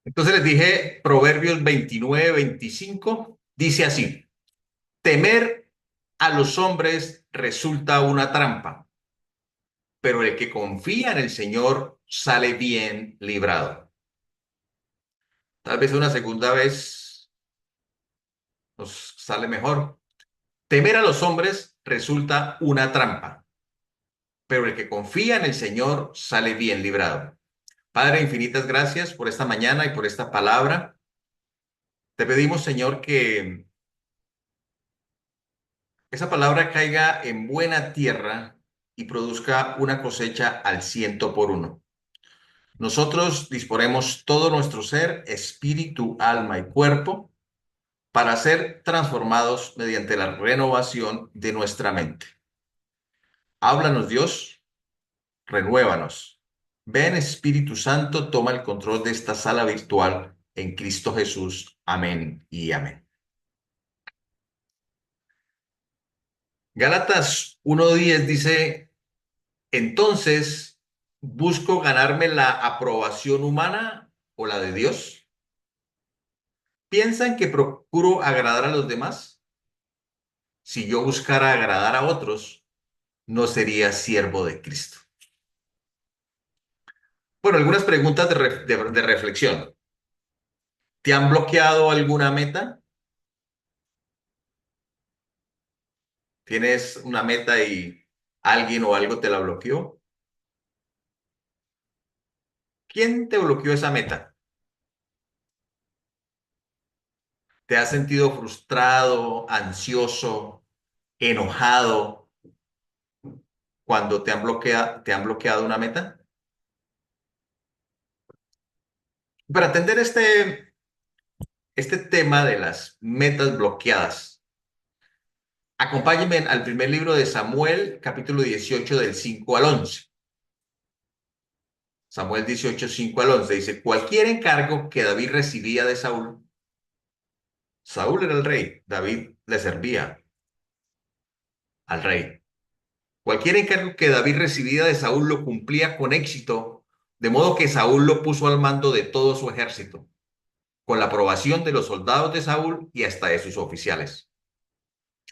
Entonces les dije, Proverbios 29-25 dice así: temer a los hombres resulta una trampa, pero el que confía en el Señor sale bien librado. Tal vez una segunda vez nos sale mejor. Temer a los hombres resulta una trampa, pero el que confía en el Señor sale bien librado. Padre, infinitas gracias por esta mañana y por esta palabra. Te pedimos, Señor, que esa palabra caiga en buena tierra y produzca una cosecha al ciento por uno. Nosotros disponemos todo nuestro ser, espíritu, alma y cuerpo para ser transformados mediante la renovación de nuestra mente. Háblanos, Dios, renuévanos. Ven, Espíritu Santo, toma el control de esta sala virtual en Cristo Jesús. Amén y amén. Gálatas 1:10 dice: entonces, ¿busco ganarme la aprobación humana o la de Dios? ¿Piensan que procuro agradar a los demás? Si yo buscara agradar a otros, no sería siervo de Cristo. Bueno, algunas preguntas de reflexión. ¿Te han bloqueado alguna meta? ¿Tienes una meta y alguien o algo te la bloqueó? ¿Quién te bloqueó esa meta? ¿Te has sentido frustrado, ansioso, enojado cuando te han bloqueado una meta? Para atender este tema de las metas bloqueadas, acompáñenme al primer libro de Samuel, capítulo 18, del 5 al 11. Samuel 18, 5 al 11 dice: cualquier encargo que David recibía de Saúl, Saúl era el rey, David le servía al rey. Cualquier encargo que David recibía de Saúl lo cumplía con éxito, de modo que Saúl lo puso al mando de todo su ejército, con la aprobación de los soldados de Saúl y hasta de sus oficiales.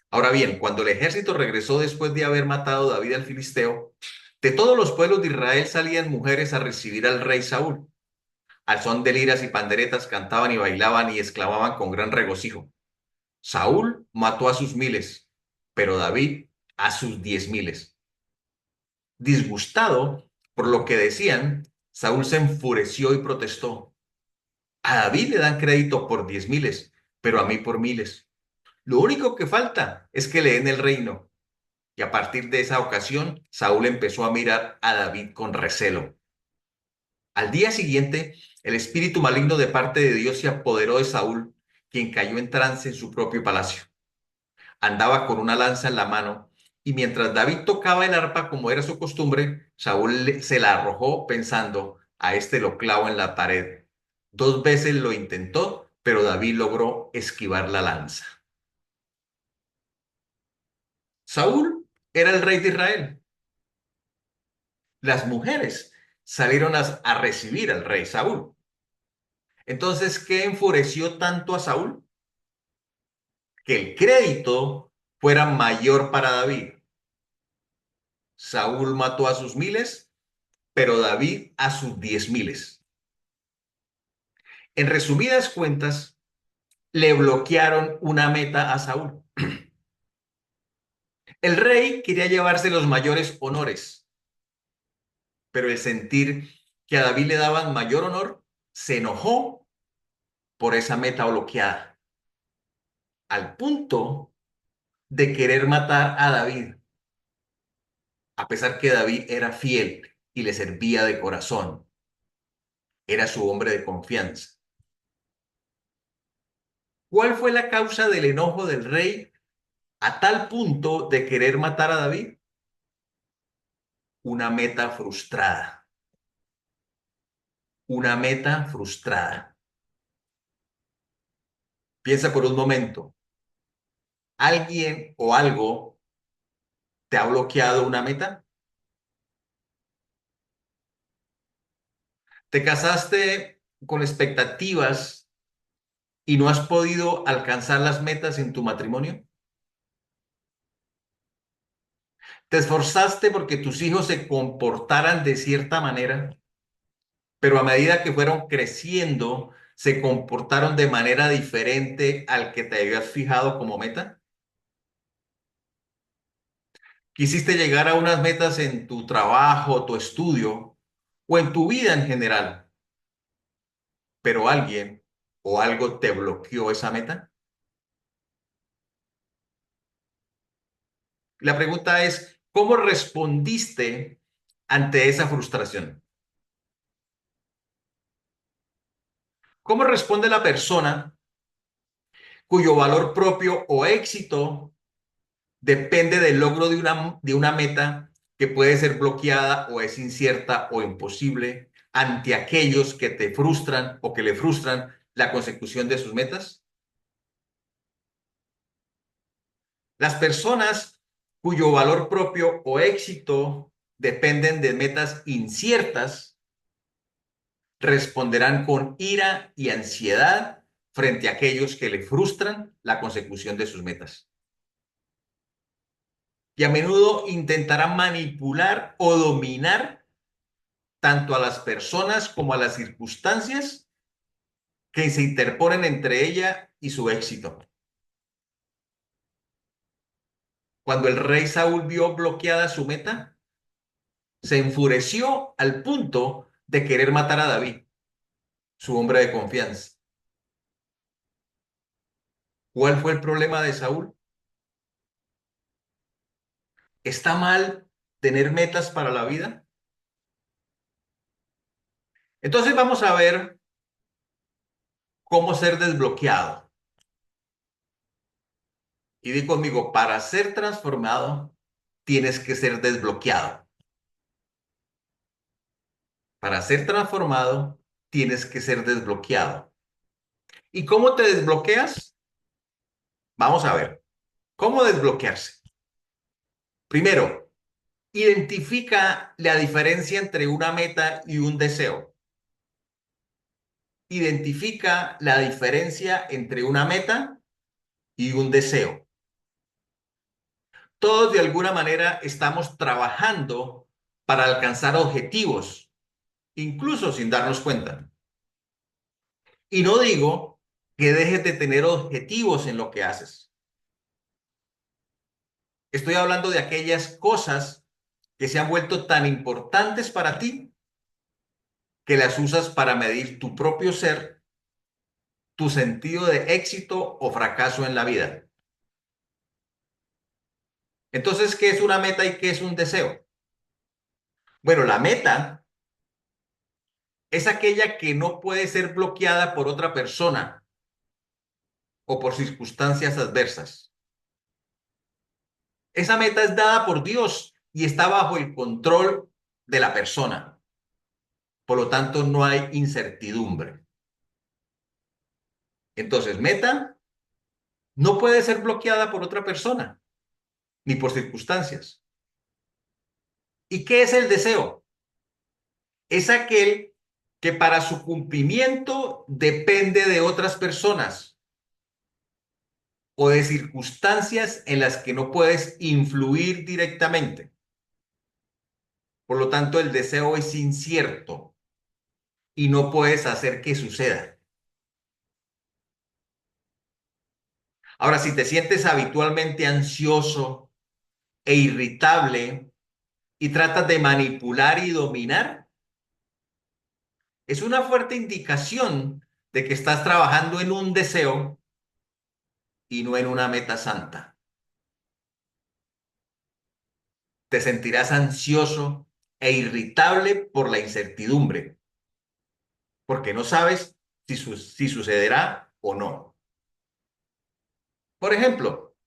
Ahora bien, cuando el ejército regresó después de haber matado a David al filisteo, de todos los pueblos de Israel salían mujeres a recibir al rey Saúl. Al son de liras y panderetas cantaban y bailaban y exclamaban con gran regocijo: Saúl mató a sus miles, pero David a sus 10.000. Disgustado por lo que decían, Saúl se enfureció y protestó: a David le dan crédito por 10.000, pero a mí por miles. Lo único que falta es que le den el reino. Y a partir de esa ocasión, Saúl empezó a mirar a David con recelo. Al día siguiente, el espíritu maligno de parte de Dios se apoderó de Saúl, quien cayó en trance en su propio palacio. Andaba con una lanza en la mano, y mientras David tocaba el arpa como era su costumbre, Saúl se la arrojó pensando: a este lo clavo en la pared. 2 veces lo intentó, pero David logró esquivar la lanza. Saúl era el rey de Israel. Las mujeres salieron a recibir al rey Saúl. Entonces, ¿qué enfureció tanto a Saúl? Que el crédito fuera mayor para David. Saúl mató a sus miles, pero David a sus 10.000. En resumidas cuentas, le bloquearon una meta a Saúl. El rey quería llevarse los mayores honores, pero el sentir que a David le daban mayor honor, se enojó por esa meta bloqueada, al punto de querer matar a David, a pesar que David era fiel y le servía de corazón, era su hombre de confianza. ¿Cuál fue la causa del enojo del rey a tal punto de querer matar a David? Una meta frustrada, una meta frustrada. Piensa por un momento, ¿alguien o algo te ha bloqueado una meta? ¿Te casaste con expectativas y no has podido alcanzar las metas en tu matrimonio? ¿Te esforzaste porque tus hijos se comportaran de cierta manera, pero a medida que fueron creciendo, se comportaron de manera diferente al que te habías fijado como meta? ¿Quisiste llegar a unas metas en tu trabajo, tu estudio o en tu vida en general, pero alguien o algo te bloqueó esa meta? La pregunta es, ¿cómo respondiste ante esa frustración? ¿Cómo responde la persona cuyo valor propio o éxito depende del logro de una meta que puede ser bloqueada o es incierta o imposible ante aquellos que te frustran o que le frustran la consecución de sus metas? Las personas cuyo valor propio o éxito dependen de metas inciertas responderán con ira y ansiedad frente a aquellos que le frustran la consecución de sus metas. Y a menudo intentarán manipular o dominar tanto a las personas como a las circunstancias que se interponen entre ella y su éxito. Cuando el rey Saúl vio bloqueada su meta, se enfureció al punto de querer matar a David, su hombre de confianza. ¿Cuál fue el problema de Saúl? ¿Está mal tener metas para la vida? Entonces vamos a ver cómo ser desbloqueado. Y di conmigo, para ser transformado, tienes que ser desbloqueado. Para ser transformado, tienes que ser desbloqueado. ¿Y cómo te desbloqueas? Vamos a ver. ¿Cómo desbloquearse? Primero, identifica la diferencia entre una meta y un deseo. Identifica la diferencia entre una meta y un deseo. Todos de alguna manera estamos trabajando para alcanzar objetivos, incluso sin darnos cuenta. Y no digo que dejes de tener objetivos en lo que haces. Estoy hablando de aquellas cosas que se han vuelto tan importantes para ti que las usas para medir tu propio ser, tu sentido de éxito o fracaso en la vida. Entonces, ¿qué es una meta y qué es un deseo? Bueno, la meta es aquella que no puede ser bloqueada por otra persona o por circunstancias adversas. Esa meta es dada por Dios y está bajo el control de la persona. Por lo tanto, no hay incertidumbre. Entonces, meta no puede ser bloqueada por otra persona ni por circunstancias. ¿Y qué es el deseo? Es aquel que para su cumplimiento depende de otras personas o de circunstancias en las que no puedes influir directamente. Por lo tanto, el deseo es incierto y no puedes hacer que suceda. Ahora, si te sientes habitualmente ansioso e irritable y tratas de manipular y dominar, es una fuerte indicación de que estás trabajando en un deseo y no en una meta santa. Te sentirás ansioso e irritable por la incertidumbre, porque no sabes si sucederá o no. Por ejemplo,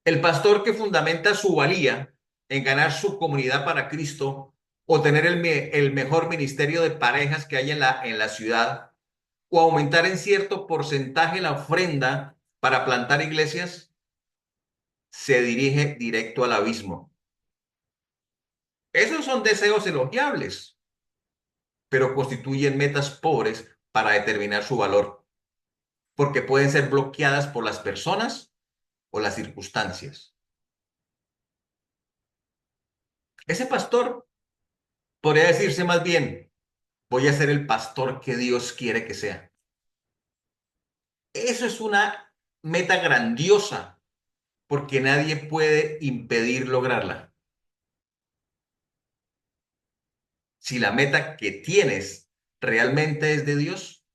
el pastor que fundamenta su valía en ganar su comunidad para Cristo o tener el mejor ministerio de parejas que hay en la ciudad o aumentar en cierto porcentaje la ofrenda para plantar iglesias, se dirige directo al abismo. Esos son deseos elogiables, pero constituyen metas pobres para determinar su valor, porque pueden ser bloqueadas por las personas o las circunstancias. Ese pastor podría decirse más bien, voy a ser el pastor que Dios quiere que sea. Eso es una meta grandiosa, porque nadie puede impedir lograrla. Si la meta que tienes realmente es de Dios,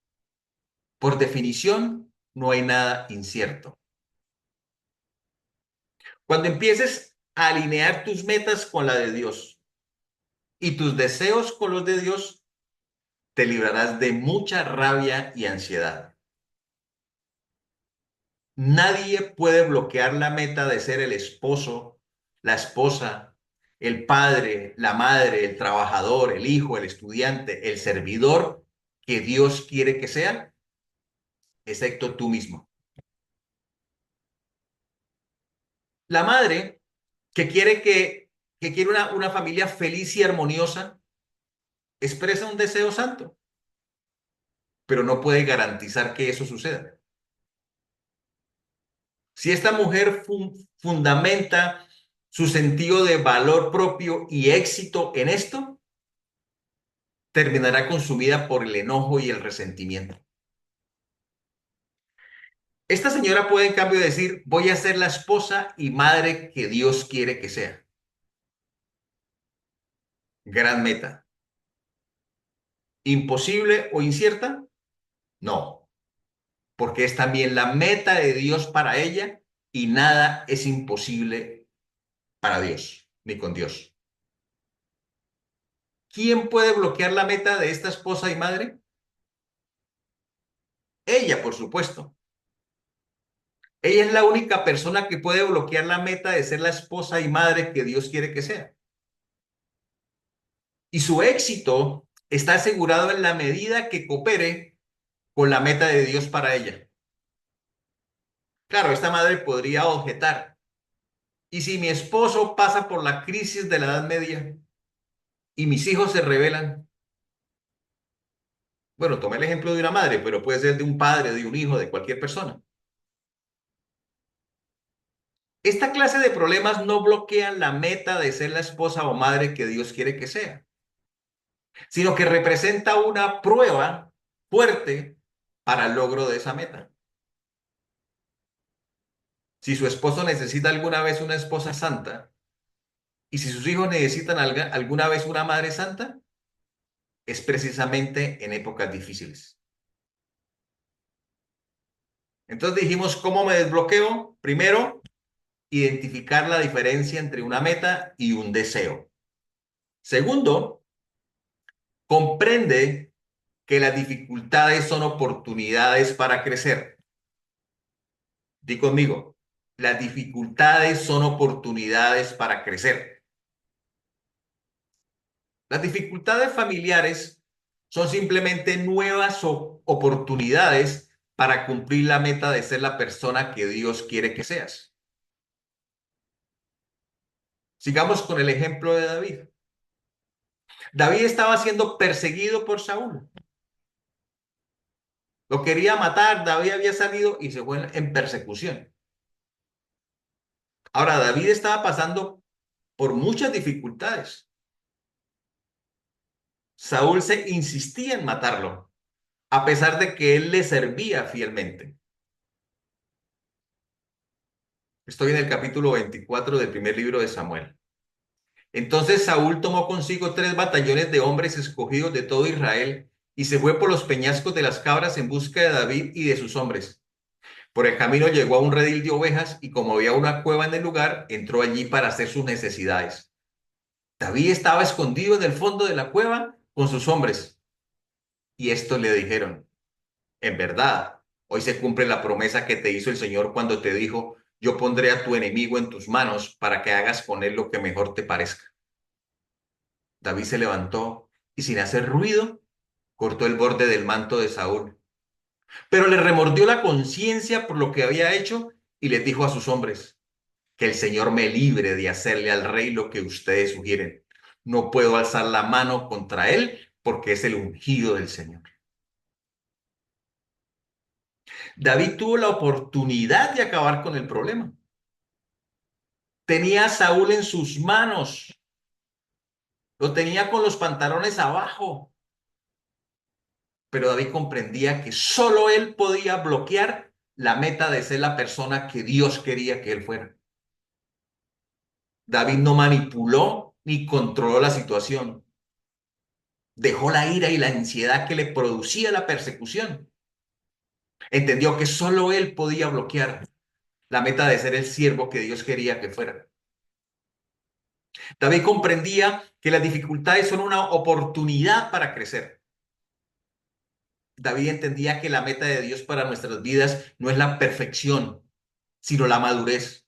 por definición, no hay nada incierto. Cuando empieces a alinear tus metas con la de Dios y tus deseos con los de Dios, te librarás de mucha rabia y ansiedad. Nadie puede bloquear la meta de ser el esposo, la esposa, el padre, la madre, el trabajador, el hijo, el estudiante, el servidor que Dios quiere que sea, excepto tú mismo. La madre que quiere una familia feliz y armoniosa, expresa un deseo santo, pero no puede garantizar que eso suceda. Si esta mujer fundamenta su sentido de valor propio y éxito en esto, terminará consumida por el enojo y el resentimiento. Esta señora puede en cambio decir, voy a ser la esposa y madre que Dios quiere que sea. Gran meta. ¿Imposible o incierta? No, porque es también la meta de Dios para ella y nada es imposible para Dios, ni con Dios. ¿Quién puede bloquear la meta de esta esposa y madre? Ella, por supuesto. Ella es la única persona que puede bloquear la meta de ser la esposa y madre que Dios quiere que sea. Y su éxito está asegurado en la medida que coopere con la meta de Dios para ella. Claro, esta madre podría objetar. ¿Y si mi esposo pasa por la crisis de la Edad Media y mis hijos se rebelan? Bueno, tomé el ejemplo de una madre, pero puede ser de un padre, de un hijo, de cualquier persona. Esta clase de problemas no bloquean la meta de ser la esposa o madre que Dios quiere que sea, sino que representa una prueba fuerte para el logro de esa meta. Si su esposo necesita alguna vez una esposa santa y si sus hijos necesitan alguna vez una madre santa, es precisamente en épocas difíciles. Entonces dijimos, ¿cómo me desbloqueo? Primero, identificar la diferencia entre una meta y un deseo. Segundo, comprende que las dificultades son oportunidades para crecer. Di conmigo, las dificultades son oportunidades para crecer. Las dificultades familiares son simplemente nuevas oportunidades para cumplir la meta de ser la persona que Dios quiere que seas. Sigamos con el ejemplo de David. David estaba siendo perseguido por Saúl. Lo quería matar, David había salido y se fue en persecución. Ahora, David estaba pasando por muchas dificultades. Saúl se insistía en matarlo, a pesar de que él le servía fielmente. Estoy en el capítulo 24 del primer libro de Samuel. Entonces Saúl tomó consigo 3 batallones de hombres escogidos de todo Israel y se fue por los peñascos de las cabras en busca de David y de sus hombres. Por el camino llegó a un redil de ovejas y como había una cueva en el lugar, entró allí para hacer sus necesidades. David estaba escondido en el fondo de la cueva con sus hombres. Y estos le dijeron, en verdad, hoy se cumple la promesa que te hizo el Señor cuando te dijo, yo pondré a tu enemigo en tus manos para que hagas con él lo que mejor te parezca. David se levantó y sin hacer ruido, cortó el borde del manto de Saúl. Pero le remordió la conciencia por lo que había hecho y les dijo a sus hombres, que el Señor me libre de hacerle al rey lo que ustedes sugieren. No puedo alzar la mano contra él porque es el ungido del Señor. David tuvo la oportunidad de acabar con el problema. Tenía a Saúl en sus manos, lo tenía con los pantalones abajo, pero David comprendía que solo él podía bloquear la meta de ser la persona que Dios quería que él fuera. David no manipuló ni controló la situación. Dejó la ira y la ansiedad que le producía la persecución. Entendió que solo él podía bloquear la meta de ser el siervo que Dios quería que fuera. David comprendía que las dificultades son una oportunidad para crecer. David entendía que la meta de Dios para nuestras vidas no es la perfección, sino la madurez.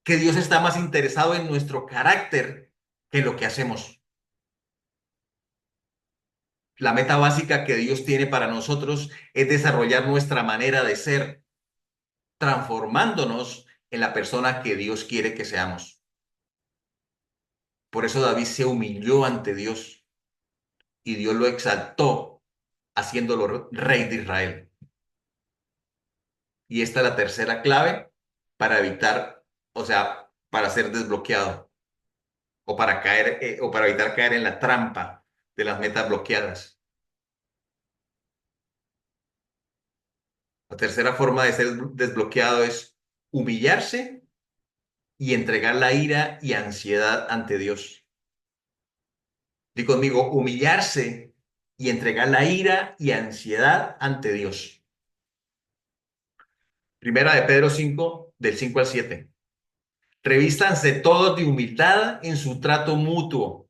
Que Dios está más interesado en nuestro carácter que en lo que hacemos. La meta básica que Dios tiene para nosotros es desarrollar nuestra manera de ser, transformándonos en la persona que Dios quiere que seamos. Por eso David se humilló ante Dios y Dios lo exaltó, haciéndolo rey de Israel. Y esta es la tercera clave para evitar, o sea, para ser desbloqueado o para caer o para evitar caer en la trampa de las metas bloqueadas. La tercera forma de ser desbloqueado es humillarse y entregar la ira y ansiedad ante Dios. Di conmigo, humillarse y entregar la ira y ansiedad ante Dios. Primera de Pedro 5 del 5 al 7. Revístanse todos de humildad en su trato mutuo,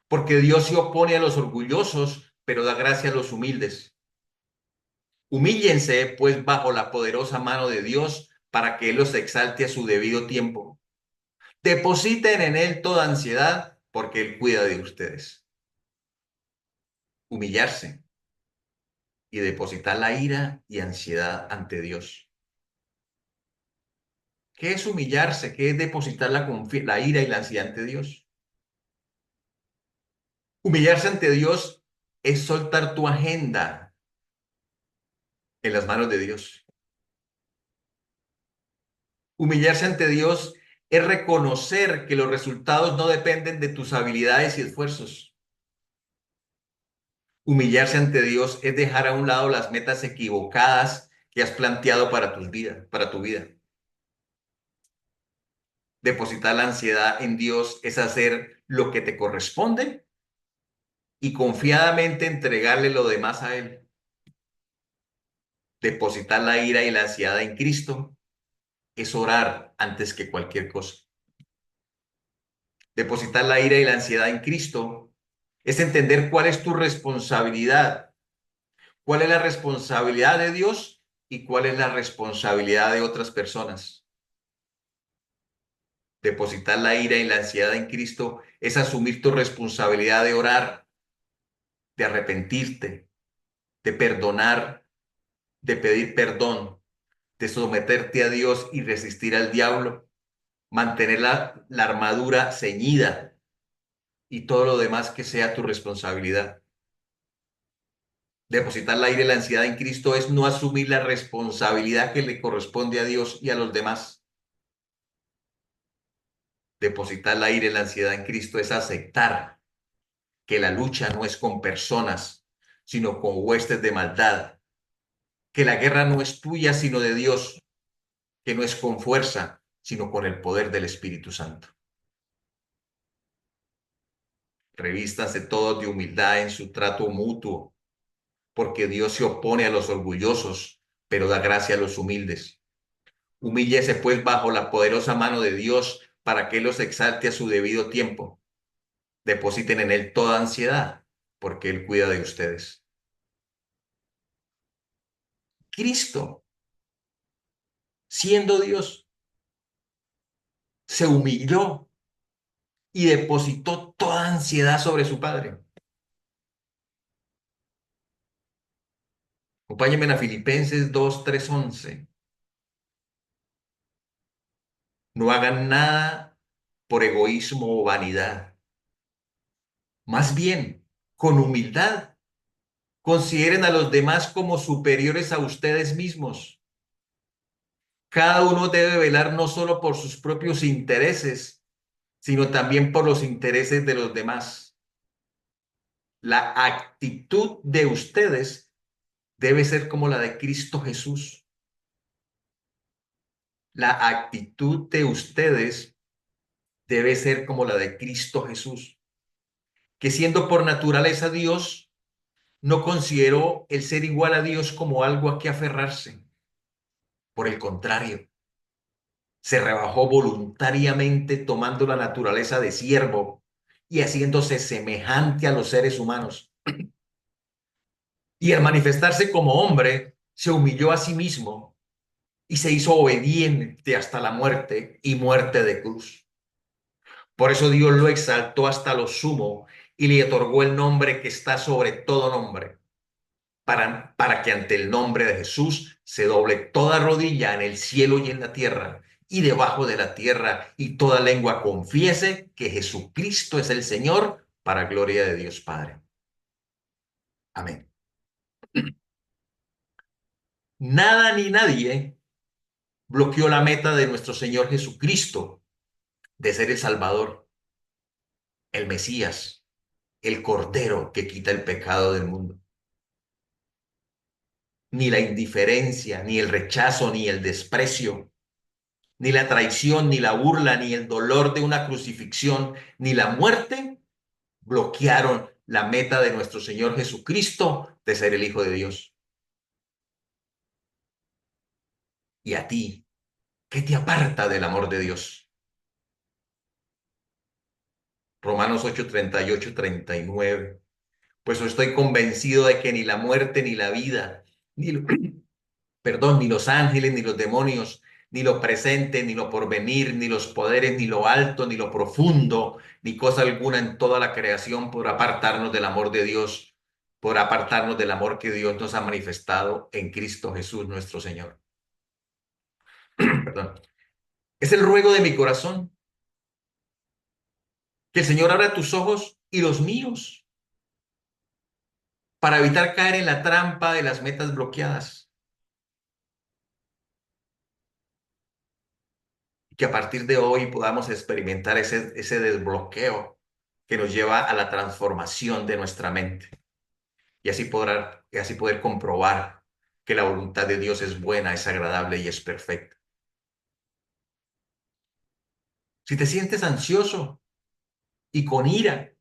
porque Dios se opone a los orgullosos, pero da gracia a los humildes. Humíllense, pues, bajo la poderosa mano de Dios, para que Él los exalte a su debido tiempo. Depositen en Él toda ansiedad, porque Él cuida de ustedes. Humillarse y depositar la ira y ansiedad ante Dios. ¿Qué es humillarse? ¿Qué es depositar la ira y la ansiedad ante Dios? Humillarse ante Dios es soltar tu agenda en las manos de Dios. Humillarse ante Dios es reconocer que los resultados no dependen de tus habilidades y esfuerzos. Humillarse ante Dios es dejar a un lado las metas equivocadas que has planteado para tu vida. Depositar la ansiedad en Dios es hacer lo que te corresponde y confiadamente entregarle lo demás a Él. Depositar la ira y la ansiedad en Cristo es orar antes que cualquier cosa. Depositar la ira y la ansiedad en Cristo es entender cuál es tu responsabilidad, cuál es la responsabilidad de Dios y cuál es la responsabilidad de otras personas. Depositar la ira y la ansiedad en Cristo es asumir tu responsabilidad de orar, de arrepentirte, de perdonar, de pedir perdón, de someterte a Dios y resistir al diablo, mantener la armadura ceñida y todo lo demás que sea tu responsabilidad. Depositar la ira y la ansiedad en Cristo es no asumir la responsabilidad que le corresponde a Dios y a los demás. Depositar la ira y la ansiedad en Cristo es aceptar que la lucha no es con personas, sino con huestes de maldad, que la guerra no es tuya, sino de Dios, que no es con fuerza, sino con el poder del Espíritu Santo. Revístanse todos de humildad en su trato mutuo, porque Dios se opone a los orgullosos, pero da gracia a los humildes. Humíllese pues bajo la poderosa mano de Dios para que Él los exalte a su debido tiempo. Depositen en Él toda ansiedad, porque Él cuida de ustedes. Cristo, siendo Dios, se humilló y depositó toda ansiedad sobre su Padre. Acompáñenme a Filipenses 2, 3, 11. No hagan nada por egoísmo o vanidad. Más bien, con humildad. Consideren a los demás como superiores a ustedes mismos. Cada uno debe velar no solo por sus propios intereses, sino también por los intereses de los demás. La actitud de ustedes debe ser como la de Cristo Jesús. La actitud de ustedes debe ser como la de Cristo Jesús, que siendo por naturaleza Dios, no consideró el ser igual a Dios como algo a que aferrarse. Por el contrario, se rebajó voluntariamente tomando la naturaleza de siervo y haciéndose semejante a los seres humanos. Y al manifestarse como hombre, se humilló a sí mismo y se hizo obediente hasta la muerte y muerte de cruz. Por eso Dios lo exaltó hasta lo sumo y le otorgó el nombre que está sobre todo nombre, para que ante el nombre de Jesús se doble toda rodilla en el cielo y en la tierra y debajo de la tierra, y toda lengua confiese que Jesucristo es el Señor, para gloria de Dios Padre. Amén. Nada ni nadie bloqueó la meta de nuestro Señor Jesucristo de ser el Salvador, el Mesías, el Cordero que quita el pecado del mundo. Ni la indiferencia, ni el rechazo, ni el desprecio, ni la traición, ni la burla, ni el dolor de una crucifixión, ni la muerte bloquearon la meta de nuestro Señor Jesucristo de ser el Hijo de Dios. Y a ti, ¿qué te aparta del amor de Dios? Romanos 8, 38, 39. Pues estoy convencido de que ni la muerte, ni la vida, ni, perdón, ni los ángeles, ni los demonios, ni lo presente, ni lo porvenir, ni los poderes, ni lo alto, ni lo profundo, ni cosa alguna en toda la creación por apartarnos del amor de Dios, por apartarnos del amor que Dios nos ha manifestado en Cristo Jesús nuestro Señor. Perdón. Es el ruego de mi corazón que el Señor abra tus ojos y los míos para evitar caer en la trampa de las metas bloqueadas. Que a partir de hoy podamos experimentar ese desbloqueo que nos lleva a la transformación de nuestra mente y así poder comprobar que la voluntad de Dios es buena, es agradable y es perfecta. Si te sientes ansioso y con ira,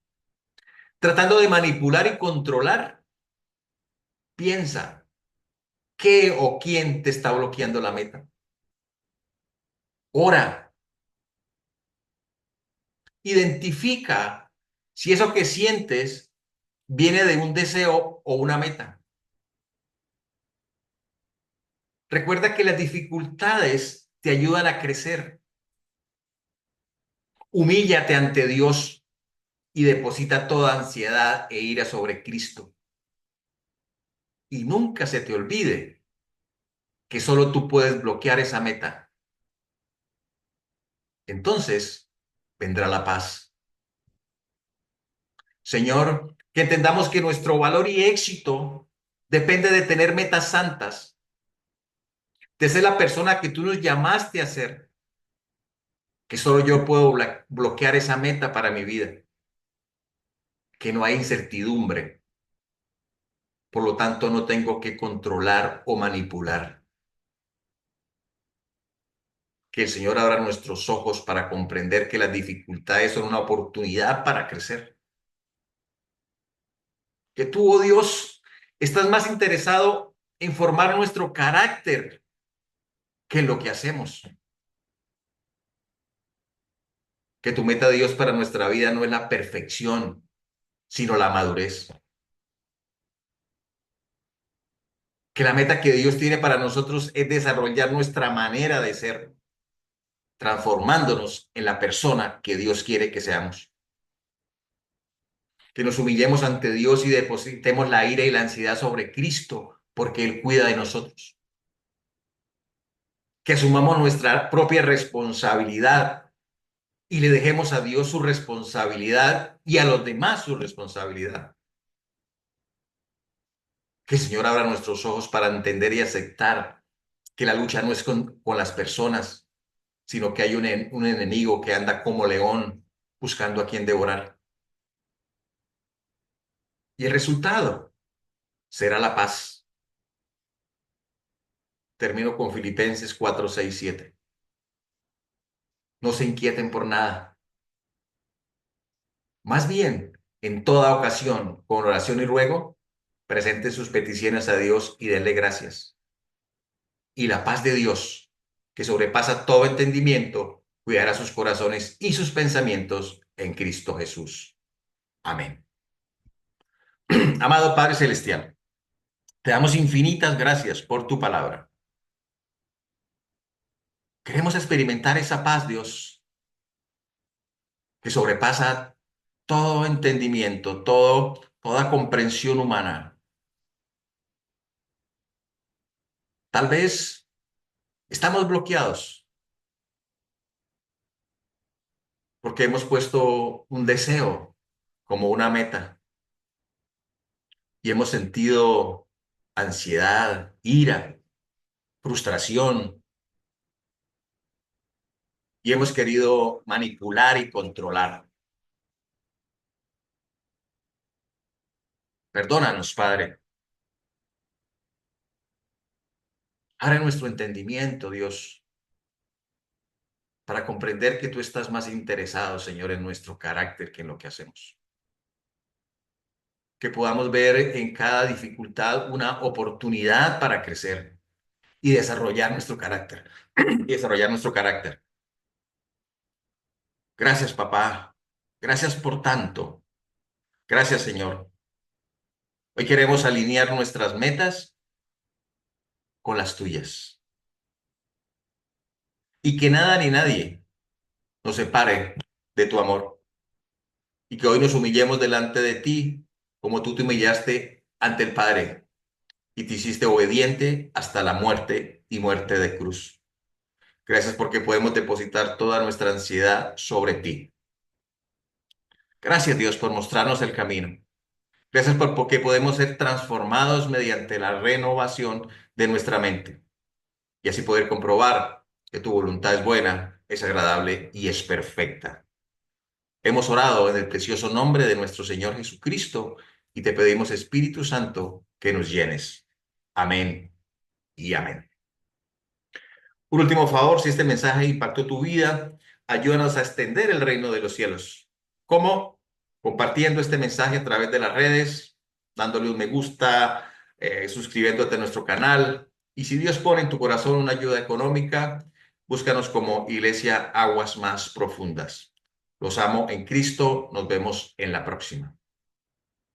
tratando de manipular y controlar, piensa qué o quién te está bloqueando la meta. Ora, identifica si eso que sientes viene de un deseo o una meta. Recuerda que las dificultades te ayudan a crecer. Humíllate ante Dios y deposita toda ansiedad e ira sobre Cristo. Y nunca se te olvide que solo tú puedes bloquear esa meta. Entonces vendrá la paz. Señor, que entendamos que nuestro valor y éxito depende de tener metas santas, de ser la persona que tú nos llamaste a ser, que solo yo puedo bloquear esa meta para mi vida, que no hay incertidumbre, por lo tanto no tengo que controlar o manipular. Que el Señor abra nuestros ojos para comprender que las dificultades son una oportunidad para crecer. Que tú, oh Dios, estás más interesado en formar nuestro carácter que en lo que hacemos. Que tu meta, Dios, para nuestra vida no es la perfección, sino la madurez. Que la meta que Dios tiene para nosotros es desarrollar nuestra manera de ser, transformándonos en la persona que Dios quiere que seamos. Que nos humillemos ante Dios y depositemos la ira y la ansiedad sobre Cristo, porque Él cuida de nosotros. Que asumamos nuestra propia responsabilidad y le dejemos a Dios su responsabilidad y a los demás su responsabilidad. Que el Señor abra nuestros ojos para entender y aceptar que la lucha no es con las personas, sino que hay un enemigo que anda como león buscando a quien devorar. Y el resultado será la paz. Termino con Filipenses 4, 6, 7. No se inquieten por nada. Más bien, en toda ocasión, con oración y ruego, presenten sus peticiones a Dios y denle gracias. Y la paz de Dios, que sobrepasa todo entendimiento, cuidará sus corazones y sus pensamientos en Cristo Jesús. Amén. Amado Padre Celestial, te damos infinitas gracias por tu palabra. Queremos experimentar esa paz, Dios, que sobrepasa todo entendimiento, toda comprensión humana. Tal vez estamos bloqueados porque hemos puesto un deseo como una meta y hemos sentido ansiedad, ira, frustración y hemos querido manipular y controlar. Perdónanos, Padre. Abre nuestro entendimiento, Dios, para comprender que tú estás más interesado, Señor, en nuestro carácter que en lo que hacemos. Que podamos ver en cada dificultad una oportunidad para crecer y desarrollar nuestro carácter. Y desarrollar nuestro carácter. Gracias, papá. Gracias por tanto. Gracias, Señor. Hoy queremos alinear nuestras metas con las tuyas. Y que nada ni nadie nos separe de tu amor. Y que hoy nos humillemos delante de ti, como tú te humillaste ante el Padre y te hiciste obediente hasta la muerte y muerte de cruz. Gracias porque podemos depositar toda nuestra ansiedad sobre ti. Gracias, Dios, por mostrarnos el camino. Gracias porque podemos ser transformados mediante la renovación de nuestra mente y así poder comprobar que tu voluntad es buena, es agradable y es perfecta. Hemos orado en el precioso nombre de nuestro Señor Jesucristo y te pedimos, Espíritu Santo, que nos llenes. Amén y amén. Por último favor, si este mensaje impactó tu vida, ayúdanos a extender el reino de los cielos. ¿Cómo? Compartiendo este mensaje a través de las redes, dándole un me gusta, suscribiéndote a nuestro canal. Y si Dios pone en tu corazón una ayuda económica, búscanos como Iglesia Aguas Más Profundas. Los amo en Cristo. Nos vemos en la próxima.